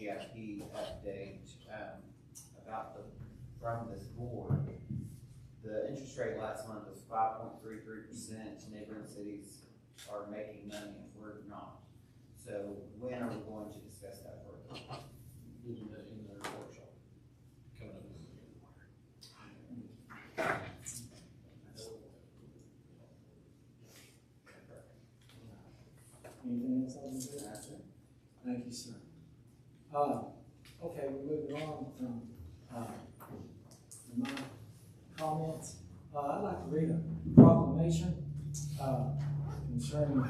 GIP update from this board. The interest rate last month was 5.33%. Neighboring cities are making money and we're not. So when are we going to discuss that further? In the workshop coming up. Anything else I can do? That's it. Thank you, sir. Okay, we're moving on from my comments. I'd like to read a proclamation concerning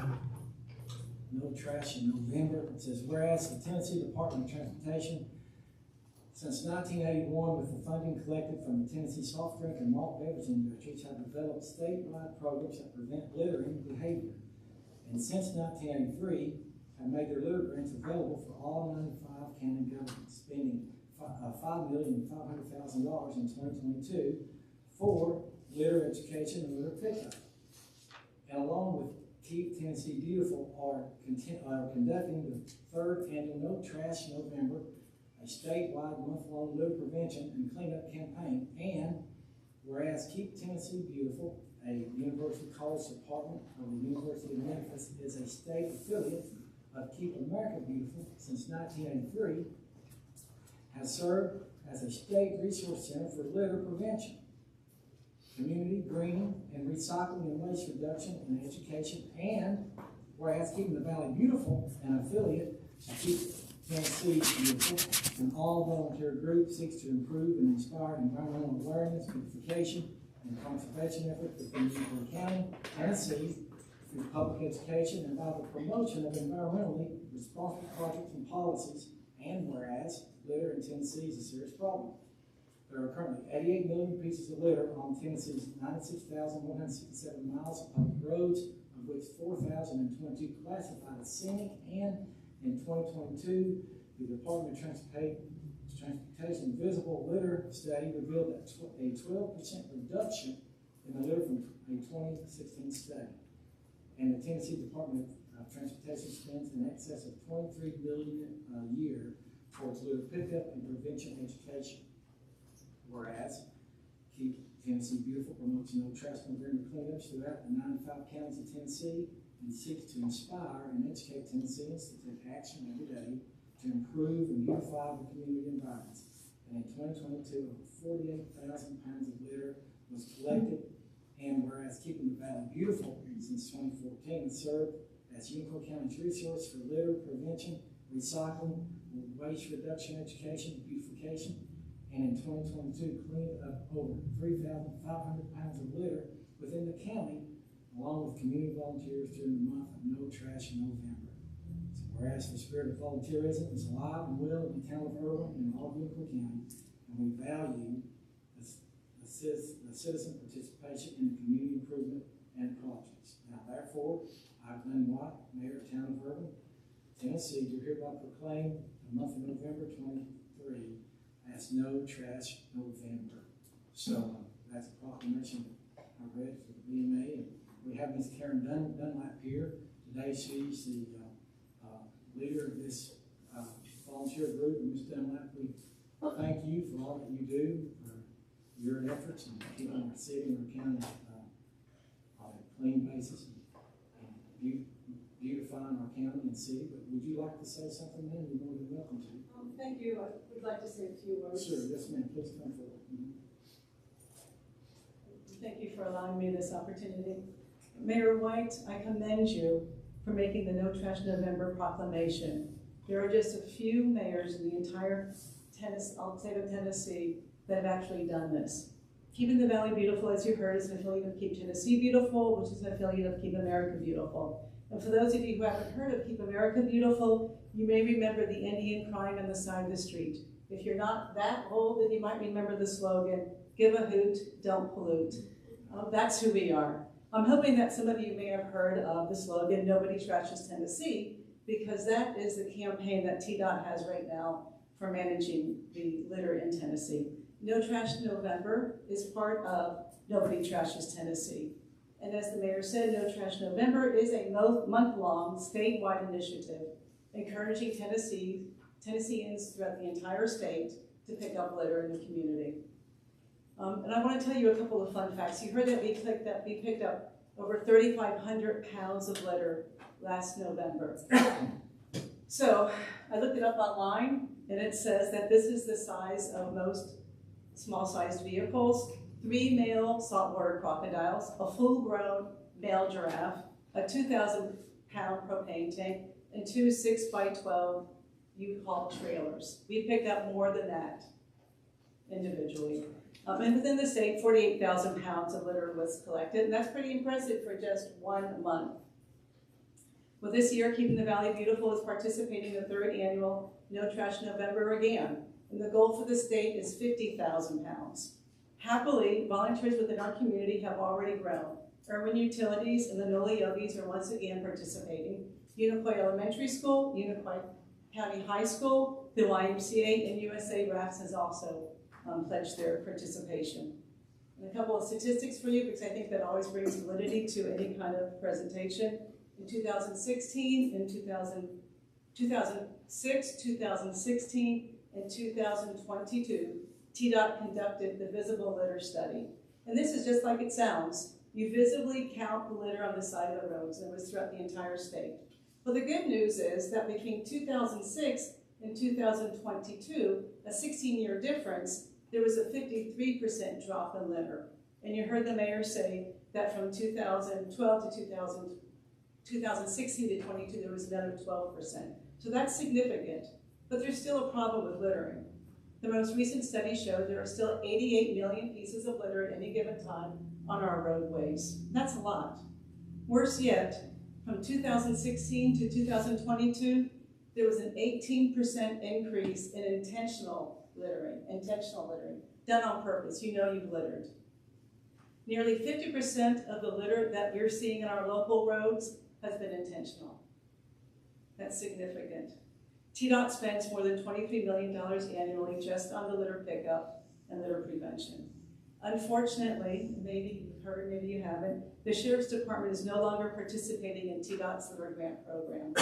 no trash in November. It says, whereas the Tennessee Department of Transportation, since 1981, with the funding collected from the Tennessee soft drink and malt beverage industries, have developed statewide programs that prevent littering behavior. And since 1983, have made their litter grants available for all 95 county governments, spending $5,500,000 in 2022 for litter education and litter pickup. And along with Keep Tennessee Beautiful are conducting the third annual No Trash November, a statewide month-long litter prevention and cleanup campaign. And whereas Keep Tennessee Beautiful, a University College Department of the University of Memphis, is a state affiliate of Keep America Beautiful since 1983, has served as a state resource center for litter prevention, community greening, and recycling and waste reduction and education. And whereas Keeping the Valley Beautiful, an affiliate of Keep Tennessee Beautiful, an all-volunteer group, seeks to improve and inspire environmental awareness, beautification, and conservation efforts within Newport County, Tennessee, through public education and by the promotion of environmentally responsible projects and policies. And whereas litter in Tennessee is a serious problem. There are currently 88 million pieces of litter on Tennessee's 96,167 miles of public roads, of which 4,022 classified as scenic. And in 2022, the Department of Transportation Visible Litter Study revealed that a 12% reduction in the litter from a 2016 study. And the Tennessee Department of Transportation spends in excess of $23 billion a year towards litter pickup and prevention education. Whereas Keep Tennessee Beautiful promotes No Trash November cleanups throughout the 95 counties of Tennessee and seeks to inspire and educate Tennesseans to take action every day to improve and beautify the community environments. And in 2022, over 48,000 pounds of litter was collected. And whereas Keeping the Valley Beautiful since 2014 has served as Unicoi County's resource for litter prevention, recycling, waste reduction, education, and beautification, and in 2022 cleaned up over 3,500 pounds of litter within the county, along with community volunteers during the month of No Trash November. So whereas the spirit of volunteerism is alive and well in the town of Erwin and all of Unicoi County, and we value the citizen participation in the community improvement and projects. Now therefore, I, Glenn White, Mayor of the Town of Erwin, Tennessee, do hereby proclaim the month of November 23 as No Trash November. So that's a proclamation I read for the BMA. And we have Ms. Karen Dunlap here. Today she's the leader of this volunteer group. And Ms. Dunlap, we thank you for all that you do, for your efforts in keeping our city and our county on a clean basis and beautifying our county and city. But would you like to say something then? You're more than welcome to. Thank you. I would like to say a few words. Sure, yes ma'am, please come forward. Thank you for allowing me this opportunity. Mayor White, I commend you for making the No Trash November proclamation. There are just a few mayors in the entire state of Tennessee that have actually done this. Keeping the Valley Beautiful, as you heard, is an affiliate of Keep Tennessee Beautiful, which is an affiliate of Keep America Beautiful. And for those of you who haven't heard of Keep America Beautiful, you may remember the Indian crying on the side of the street. If you're not that old, then you might remember the slogan, give a hoot, don't pollute. That's who we are. I'm hoping that some of you may have heard of the slogan, Nobody Trashes Tennessee, because that is the campaign that TDOT has right now for managing the litter in Tennessee. No Trash November is part of Nobody Trashes Tennessee. And as the mayor said, No Trash November is a month-long statewide initiative encouraging Tennesseans throughout the entire state to pick up litter in the community. And I want to tell you a couple of fun facts. You heard that we picked up over 3,500 pounds of litter last November. So I looked it up online, and it says that this is the size of most small-sized vehicles: 3 male saltwater crocodiles, a full-grown male giraffe, a 2,000-pound propane tank, and 2 6x12 U-Haul trailers. We picked up more than that individually. And within the state, 48,000 pounds of litter was collected, and that's pretty impressive for just 1 month. Well, this year, Keeping the Valley Beautiful is participating in the 3rd annual No Trash November again, and the goal for the state is 50,000 pounds. Happily, volunteers within our community have already grown. Erwin Utilities and the NOLA Yogis are once again participating. Unicoi Elementary School, Unicoi County High School, the YMCA, and USA Rafts has also pledged their participation. And a couple of statistics for you, because I think that always brings validity to any kind of presentation. In 2016, in 2006, 2016, and 2022, TDOT conducted the Visible Litter Study. And this is just like it sounds. You visibly count the litter on the side of the roads, and it was throughout the entire state. Well, the good news is that between 2006 and 2022, a 16-year difference, there was a 53% drop in litter. And you heard the mayor say that from 2012 to 2016 to 22, there was another 12%. So that's significant, but there's still a problem with littering. The most recent study showed there are still 88 million pieces of litter at any given time on our roadways. That's a lot. Worse yet, from 2016 to 2022, there was an 18% increase in intentional littering, done on purpose. You know you've littered. Nearly 50% of the litter that we're seeing in our local roads has been intentional. That's significant. TDOT spends more than $23 million annually just on the litter pickup and litter prevention. Unfortunately, maybe you've heard, maybe you haven't, the Sheriff's Department is no longer participating in TDOT's litter grant program.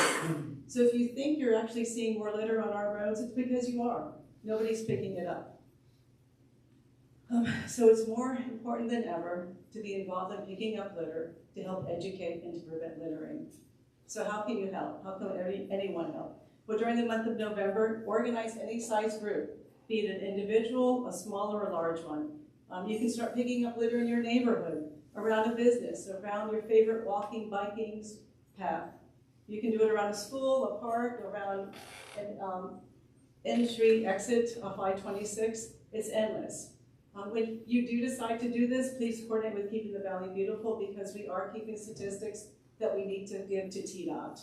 So if you think you're actually seeing more litter on our roads, it's because you are. Nobody's picking it up. So it's more important than ever to be involved in picking up litter to help educate and to prevent littering. So how can you help? How can anyone help? Well, during the month of November, organize any size group, be it an individual, a small or a large one. You can start picking up litter in your neighborhood, around a business, around your favorite walking, biking path. You can do it around a school, a park, around an entry, exit off I-26. It's endless. When you do decide to do this, please coordinate with Keeping the Valley Beautiful, because we are keeping statistics that we need to give to TDOT.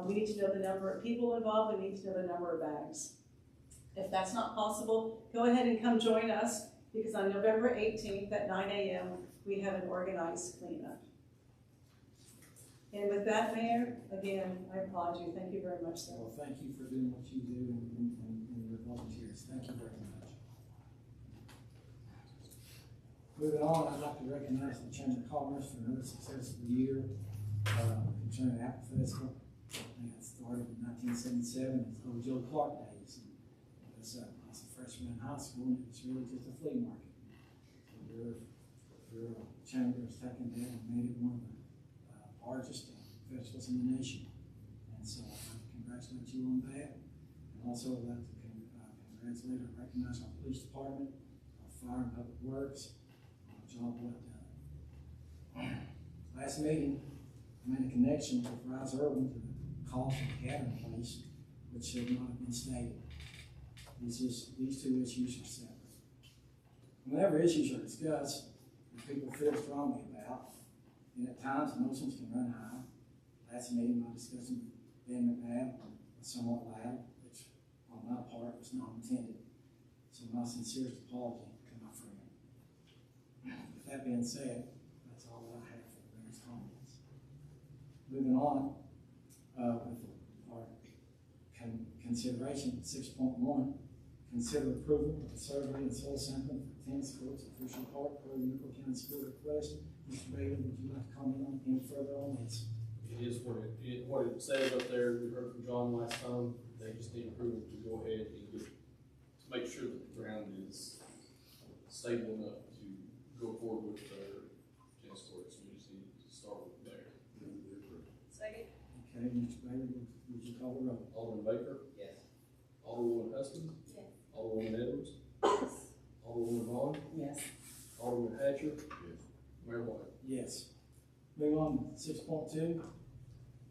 We need to know the number of people involved. We need to know the number of bags. If that's not possible, go ahead and come join us, because on November 18th at 9 a.m., we have an organized cleanup. And with that, Mayor, again, I applaud you. Thank you very much, sir. Well, thank you for doing what you do and your volunteers. Thank you very much. Moving on, I'd like to recognize the Chamber of Commerce for another successful year concerning Apple Festival. I think it started in 1977. It's old Joe Clark days. I was a freshman in high school, and it's really just a flea market. So your chamber has taken that and made it one of the largest festivals in the nation. And so I'd like to congratulate you on that. And also I'd like to congratulate and recognize our police department, our fire and public works, job well done. Last meeting, I made a connection with Rise Erwin to the cost of the gathering place, which should not have been stated. These two issues are separate. Whenever issues are discussed that people feel strongly about, and at times emotions can run high. Last meeting, my discussion with Ben McNabb was somewhat loud, which on my part was not intended. So my sincerest apology to my friend. With that being said, that's all that I have for the mayor's comments. Moving on with our consideration 6.1, consider approval of the survey and soil sampling for tennis courts at Fisher Park per the Unicoi County School request. Mr. Bailey, would you like to comment on any further on this? It is what it says up there. We heard from John last time. They just need approval to go ahead and get, to make sure that the ground is stable enough to go forward with their tennis courts. We just need to start with there. Second. Okay, Mr. Bailey, would you call the roll? Alderman Baker, Yes. Alderwoman Huston, Yes. Alderwoman Edwards, Alderwoman Vaughn, Yes. Alderman Hatcher, Mayor White. Yes. Moving on, 6.2,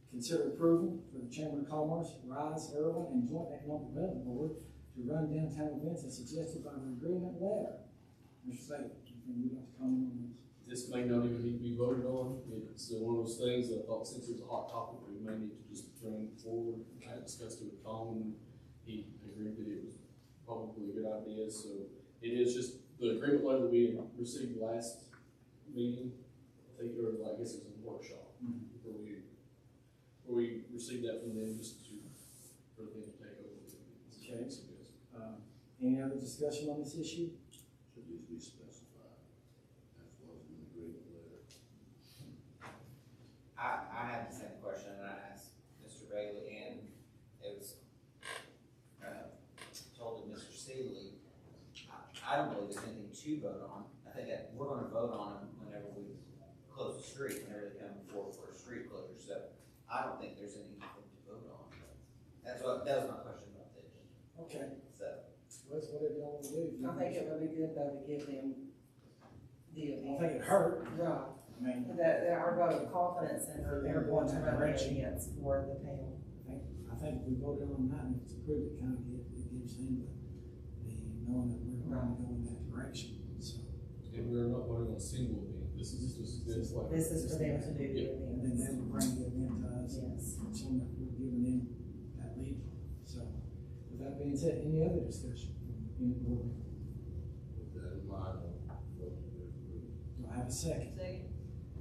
consider approval for the Chamber of Commerce, RISE, Erwin, and Joint Economic Development Board to run downtown events as suggested by the agreement letter. Mr. Bailey, anything you'd like to comment on this? This may not even need to be voted on. It's one of those things that I thought since it was a hot topic, we may need to just bring it forward. I discussed it with Tom and he agreed that it was probably a good idea. So it is just the agreement letter that we had received last meeting. I think, or I guess it was a workshop where we received that from them just to, for them to take over. Okay. Any other discussion on this issue? Should this be specified? That's what was in the agreement letter. I had the same question, and I asked Mr. Bailey, and it was, told to Mr. Seeley. I don't believe there's anything to vote on. I think that we're gonna vote on them whenever we close the street, whenever they come forward for a street closure, so I don't think there's anything to vote on. That was my question about this, Okay, so. what's whatever y'all want to do. I think it would be good though to give them the I event. think it hurt. Right, I mean, that our vote of confidence in their going to run the Direction. events for the town. I think if we voted on that and it's approved, it kind of gives them the knowing that we're going to go in that direction, so. And we're not voting on a single event. This is like. This is for them to do the And then they events. would bring the event to us. Yes. Showing that we're giving them that lead. So, with that being said, any other discussion? Any board? With that in mind, I'll vote to approve. Do I have a second? Second.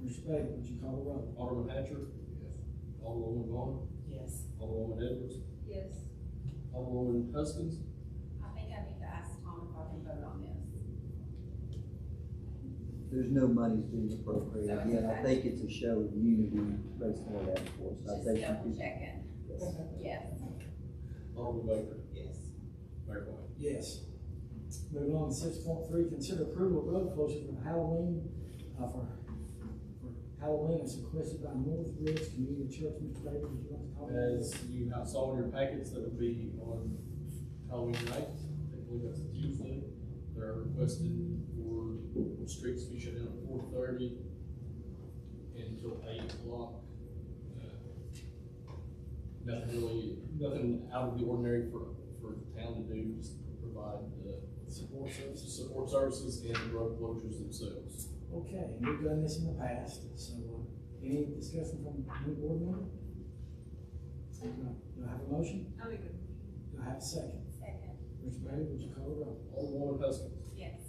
Mr. Bailey, would you call the roll? Alderman Hatcher, Yes. Alderwoman Vaughn, Yes. Alderwoman Edwards, Yes. Alderwoman Huskins, I think I need to ask Tom if I can vote on this. There's no monies being appropriated yet. I think it's a show of unity based on what that for. So I Just think you double could. checking. Yes. Alderman Baker, Yes. Mayor White. Yes. Moving on to 6.3, consider approval of road closure for Halloween, for Halloween as requested by North Ridge Community Church. Mr. Bailey, would you like to comment? As you saw in your packets, that will be on Halloween night. I believe that's a Tuesday. They're requested for streets to be shut down at 4:30 until 8 o'clock. Nothing out of the ordinary for the town to do, just provide Support services. support services and the road closures themselves. Okay, we've done this in the past, so, any discussion from any board member? Do I have a motion? I'll be good. Do I have a second? Second. Mr. Bailey, would you call the roll? Alderwoman Huskins, Yes.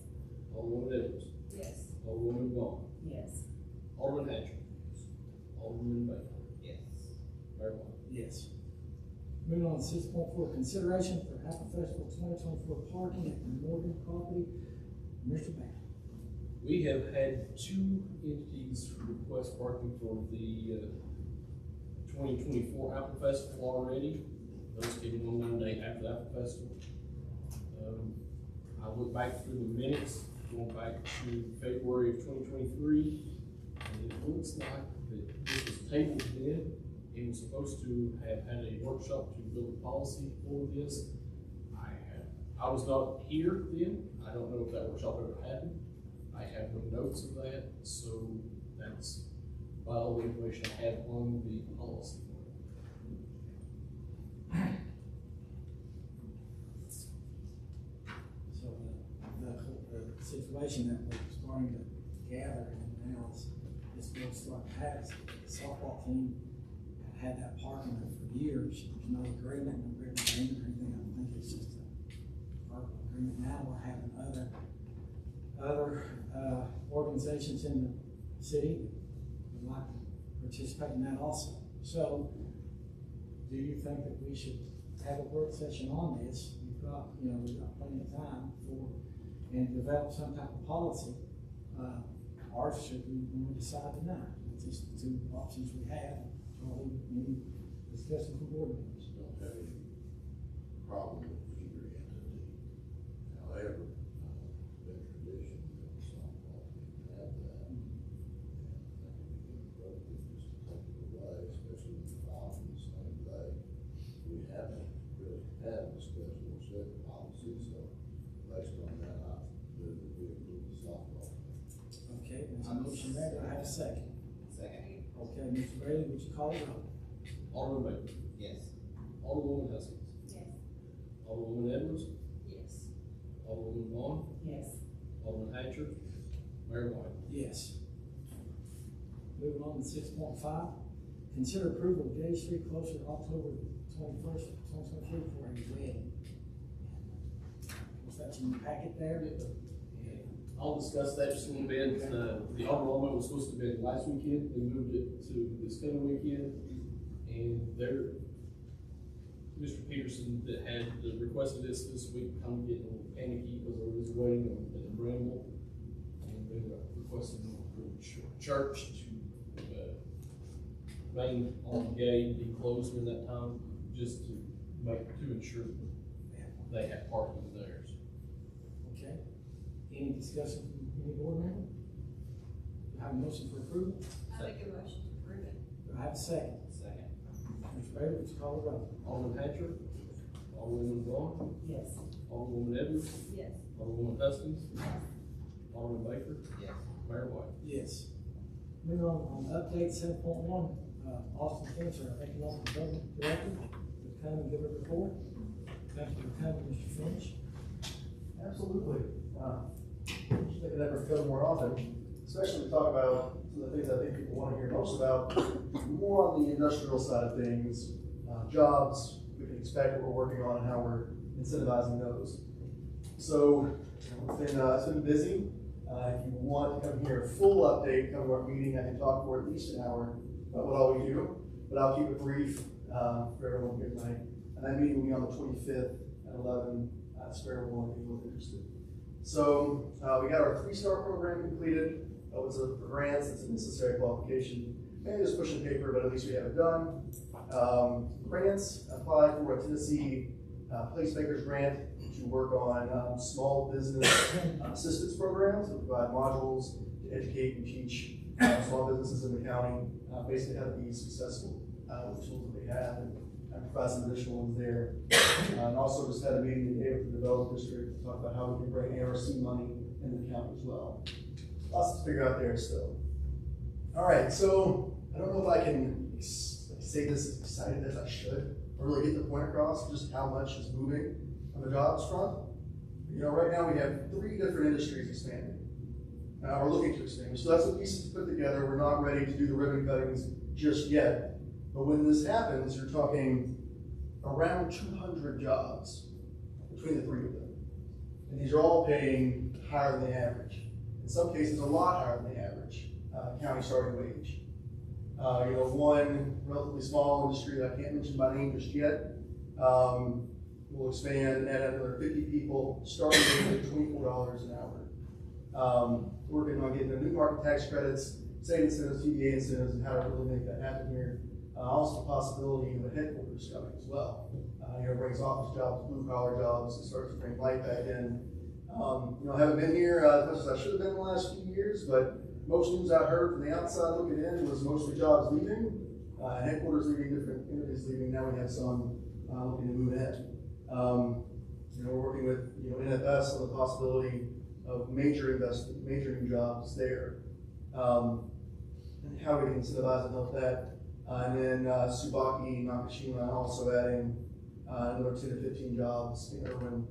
Alderwoman Edwards, Yes. Alderwoman Vaughn, Yes. Alderman Hatcher, Alderman Baker, Yes. Mayor White. Yes. Moving on to 6.4, consideration for Apple Festival 2024 parking at the Morgan property. Mr. Bailey. We have had 2 entities request parking for the 2024 Apple Festival already. Those came in on Monday after the Apple Festival. I looked back through the minutes, going back to February of 2023, and it looks like that this was tabled then, and was supposed to have had a workshop to build a policy for this. I was not here then. I don't know if that workshop ever happened. I have no notes of that, so that's about all the information I have on the policy. So the situation that we're starting to gather in now is we'll start having, the softball team had that parking there for years. There's no agreement, no agreement or anything. I don't think it's just a verbal agreement. Now we're having other organizations in the city that would like to participate in that also. So, do you think that we should have a work session on this? We've got plenty of time and develop some type of policy, or should we decide tonight? It's just the 2 options we have. Any discussion from board members? Don't have any problem with either entity. However, been tradition that softball can have that. And I think it would be inappropriate just to take it away, especially when it's filed in the same day. We haven't really had a special set policy, so based on that, I move that we approve the softball. Okay, there's a motion there, do I have a second? Second. Okay, Mr. Bailey, would you call it roll? Alderman Baker, Yes. Alderwoman Heskins, Yes. Alderwoman Edwards, Yes. Alderwoman Vaughn, Yes. Alderman Hatcher, Mayor White. Yes. Moving on to 6.5, consider approval of Gay Street closure October 21st, 2023 for a wedding. Was that in your packet there? I'll discuss that just a little bit. The enrollment was supposed to be last weekend, they moved it to this coming weekend. And Mr. Peterson that had requested this week, kind of getting a little panicky because there was a wedding at Bramble. And they requested the church to remain on the gate, be closed during that time, just to ensure that they have parking theirs. Okay. Any discussion from any board member? Do I have a motion for approval? I make a motion to approve it. Do I have a second? Second. Mr. Bailey, would you call the roll? Alderman Hatcher, Alderwoman Vaughn, Yes. Alderwoman Edwards, Yes. Alderwoman Heskins, Alderman Baker, Yes. Mayor White. Yes. Moving on update 7.1, Austin Finch, our Economic Development Director, will come and give a report. Thank you for coming, Mr. Finch. Absolutely. Should make an effort to come more often, especially to talk about some of the things I think people want to hear most about, more on the industrial side of things, jobs we can expect, what we're working on, and how we're incentivizing those. So it's been busy. If you want to come hear a full update, come to our meeting. I can talk for at least an hour about what all we do, but I'll keep it brief for everyone here tonight. And that meeting will be on the 25th at 11. Spare one if you're interested. So we got our 3-star program completed. It's for grants. It's a necessary qualification. Maybe just pushing paper, but at least we have it done. Grants, apply for a Tennessee Placemakers grant to work on small business assistance programs that provide modules to educate and teach small businesses in the county basically how to be successful with the tools that they have. And provide some additional ones there. And also just had a meeting today with the Development District to talk about how we can bring ARC money into the county as well. Lots to figure out there still. All right, so I don't know if I can say this as excited as I should, or really get the point across just how much is moving on the jobs front. You know, right now we have 3 different industries expanding. We're looking to expand. We still have some pieces to put together. We're not ready to do the ribbon cuttings just yet. But when this happens, you're talking around 200 jobs between the 3 of them. And these are all paying higher than the average. In some cases, a lot higher than the average county starting wage. One relatively small industry that I can't mention by name just yet will expand and add another 50 people, starting at $24 an hour. Working on getting the new market tax credits, state incentives, TVA incentives, and how to really make that happen here. Also the possibility of a headquarters coming as well. Brings office jobs, blue collar jobs, and starts to bring life back in. I haven't been here as much as I should have been in the last few years, but most news I heard from the outside looking in was mostly jobs leaving, headquarters leaving, different entities leaving. Now we have some looking to move in. We're working with NFS on the possibility of major investment, major new jobs there, and how we can incentivize and help that. And then Subaki, Nakashima also adding another 10 to 15 jobs in Erwin,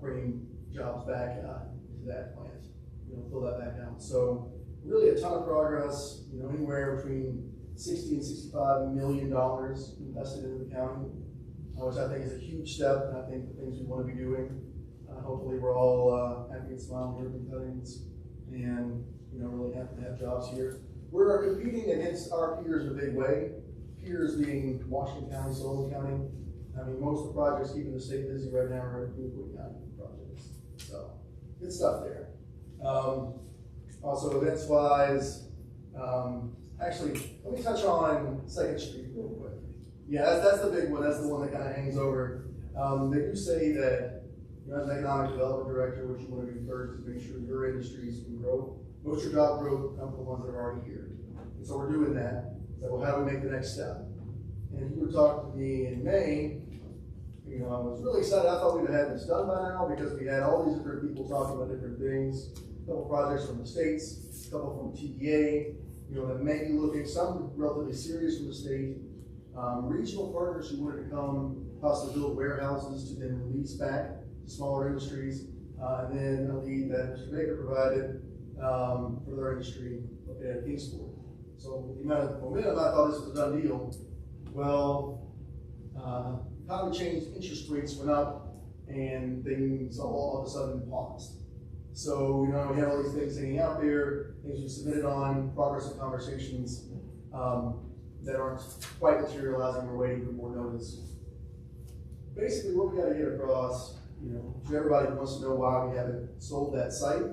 bringing jobs back into that plant, fill that back out. So really a ton of progress, anywhere between $60 and $65 million invested into the county, which I think is a huge step, and I think the things we want to be doing. Hopefully we're all happy and smiling ribbon cuttings, and really happy to have jobs here. We're competing against our peers in a big way. Peers being Washington County, Sullivan County. I mean, most of the projects keeping the state busy right now are Newport County projects. So, good stuff there. Also, events-wise, actually, let me touch on 2nd Street real quick. Yeah, that's the big one. That's the one that kind of hangs over They do say that, you know, as an economic development director, what you want to do first is make sure your industries can grow. Most of your job growth comes from the ones that are already here. And so we're doing that. So, well, how do we make the next step? And you were talking to me in May, you know, I was really excited. I thought we'd have had this done by now because we had all these different people talking about different things. A couple projects from the states, a couple from TDA, you know, that may be looking, some relatively serious from the state. Regional partners who wanted to come, possibly build warehouses to then release back to smaller industries. And then a lead that Mr. Baker provided for their industry at Kingsport. So the amount of momentum, I thought this was a done deal. Well, economy changed, interest rates went up, and things all of a sudden paused. So, you know, we have all these things hanging out there, things we submitted on, progress and conversations that aren't quite materializing, we're waiting for more notice. Basically, what we got to get across, you know, to everybody who wants to know why we haven't sold that site,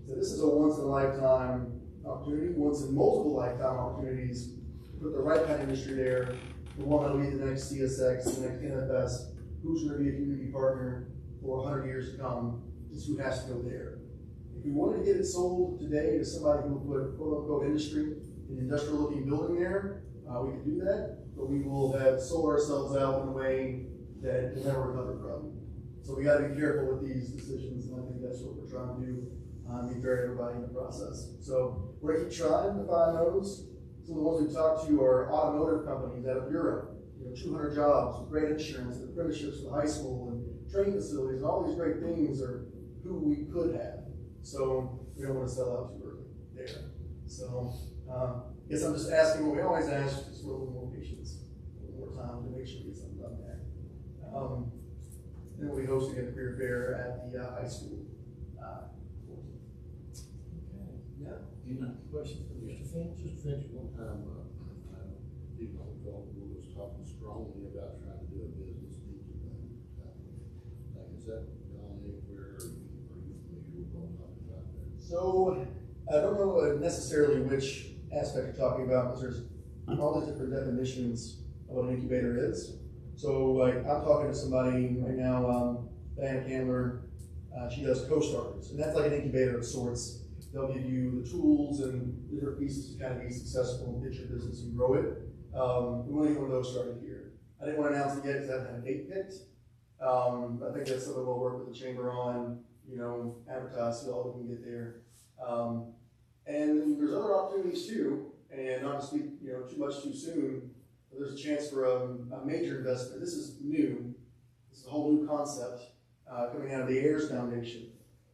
so this is a once-in-a-lifetime opportunity, once in multiple lifetime opportunities to put the right kind of industry there, the one that'll be the next CSX, the next NFS, who's going to be a community partner for 100 years to come, is who has to go there. If we wanted to get it sold today to somebody who would put quote-unquote industry, an industrial-looking building there, we could do that, but we will have sold ourselves out in a way that we'll never recover from. So we got to be careful with these decisions, and I think that's what we're trying to do, be fair to everybody in the process. So we're going to keep trying to find those. Some of the ones we talked to are automotive companies out of Europe, you know, 200 jobs, with great insurance, and apprenticeships to high school, and training facilities, and all these great things are who we could have. So we don't want to sell out too early there. So I guess I'm just asking what we always ask, just for a little more patience, a little more time to make sure we get something done there. Then we'll be hosting a career fair at the high school. Yeah. Any questions for Mr. Finch? Just Finch, one time, people on the board was talking strongly about trying to do a business incubator type of thing. Is that gone anywhere, or are you familiar with what I'm talking about there? So I don't know necessarily which aspect you're talking about, because there's all these different definitions of what an incubator is. So like I'm talking to somebody right now, Diana Candler, she does co-starters, and that's like an incubator of sorts. They'll give you the tools and different pieces to kind of be successful and get your business and grow it. We want to get one of those started here. I didn't want to announce it yet because I haven't had a date picked. I think that's something we'll work with the chamber on, you know, advertise, see all we can get there. And there's other opportunities too, and not to speak, you know, too much too soon, but there's a chance for a major investment. This is new. This is a whole new concept coming out of the Ayers Foundation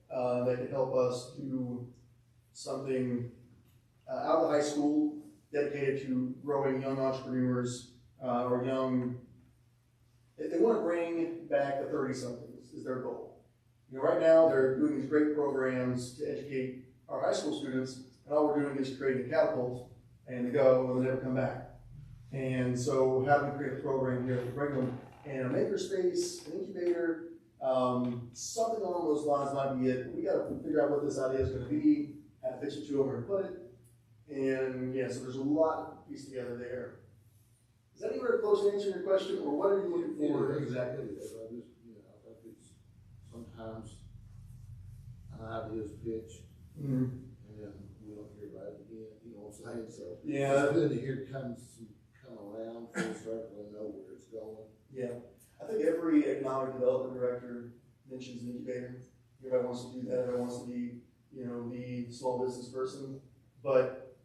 that could help us do something out of the high school dedicated to growing young entrepreneurs or young, if they want to bring back the 30-somethings is their goal. You know, right now they're doing these great programs to educate our high school students, and all we're doing is creating a catapult, and they go and they never come back. And so how do we create a program here to bring them in a makerspace, an incubator, something along those lines might be it. We got to figure out what this idea is going to be, how to pitch it to them, where to put it. And yeah, so there's a lot to piece together there. Is that anywhere close to answering your question, or what are you looking for exactly? I just, you know, I think it's sometimes an idea is pitched, and then we don't hear about it again, you know what I'm saying? So Yeah. it's good to hear it come around full circle and know where it's going. Yeah, I think every economic development director mentions an incubator. Everybody wants to do that. Everybody wants to be, you know, the small business person. But,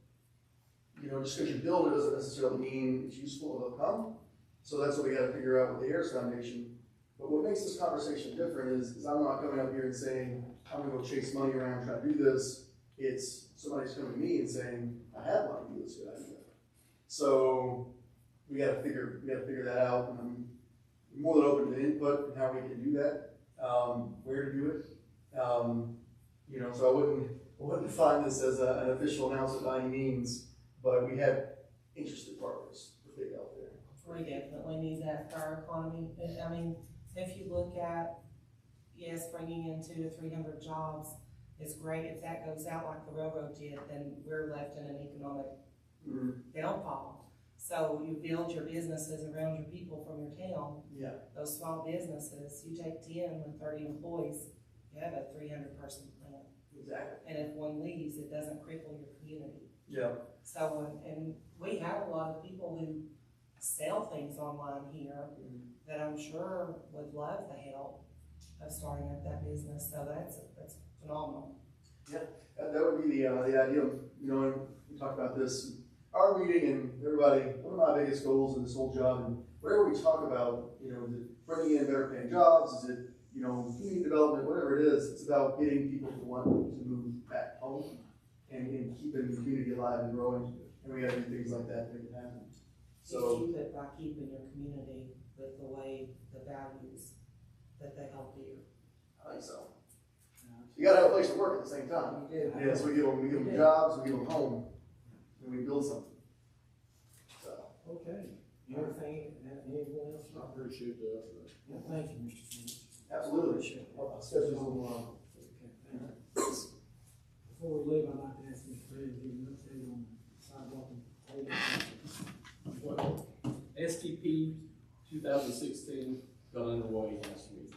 you know, just because you build it doesn't necessarily mean it's useful or they'll come. So that's what we got to figure out with the Ayers Foundation. But what makes this conversation different is I'm not coming up here and saying, I'm going to go chase money around and try to do this. It's somebody's coming to me and saying, I have money to do this good idea. So we got to figure that out. And I'm more than open to input and how we can do that, where to do it. You know, so I wouldn't define this as an official announcement by any means, but we have interested partners for big out there. We definitely need that for our economy. I mean, if you look at, yes, bringing in 200 to 300 jobs is great. If that goes out like the railroad did, then we're left in an economic downfall. So you build your businesses around your people from your town. Yeah. Those small businesses, you take 10 with 30 employees, you have a 300-person plant. Exactly. And if one leaves, it doesn't cripple your community. Yeah. So, and we have a lot of people who sell things online here that I'm sure would love the help of starting up that business, so that's phenomenal. That would be the ideal, you know, and we talked about this, our meeting, and everybody, one of my biggest goals in this whole job, and whatever we talk about, you know, is it bringing in better paying jobs, is it, you know, community development, whatever it is, it's about getting people to want to move back home and keeping the community alive and growing, and we gotta do things like that to make it happen. So, You keep it by keeping your community with the way, the values that they hold dear. I think so. You gotta have a place to work at the same time. You do. Yes, we give them jobs, we give them home, and we build something. So, Okay, anything, anyone else? I appreciate the effort. Yeah, thank you, Mr. Phillips. absolutely. Appreciate it. Our schedule's a little long. Okay, thank you. Before we leave, I'd like to ask Mr. Perry to give an update on sidewalk and paving. Well, STP 2016 got underway last week.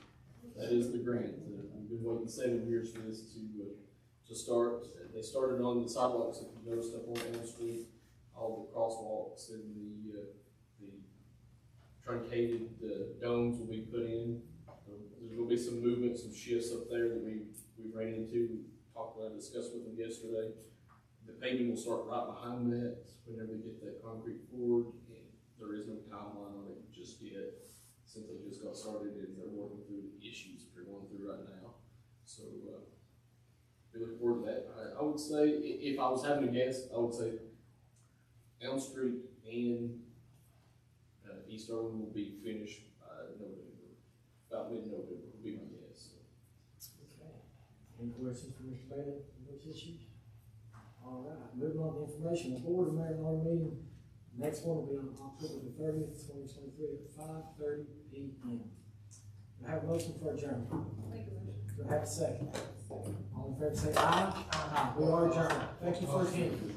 That is the grant. We've been waiting 7 years for this to start. They started on the sidewalks, if you noticed up on Elm Street, all the crosswalks and the truncated domes will be put in. There's gonna be some movement, some shifts up there that we ran into, discussed with them yesterday. The paving will start right behind that whenever they get that concrete poured, and there is no timeline on it just yet, since they just got started and they're working through the issues that they're going through right now. So, we look forward to that. I would say, if I was having to guess, I would say Elm Street and East Erwin will be finished by November, about mid-November would be my guess. Okay. Any questions for Mr. Bailey on those issues? All right, moving on to information, the board of mayor and our meeting, next one will be on October the 30th, 2023 at 5:30 p.m. Do I have a motion for adjournment? Make a motion. Do I have a second? All in favor say aye. Aye. We are adjourned. Thank you for attending.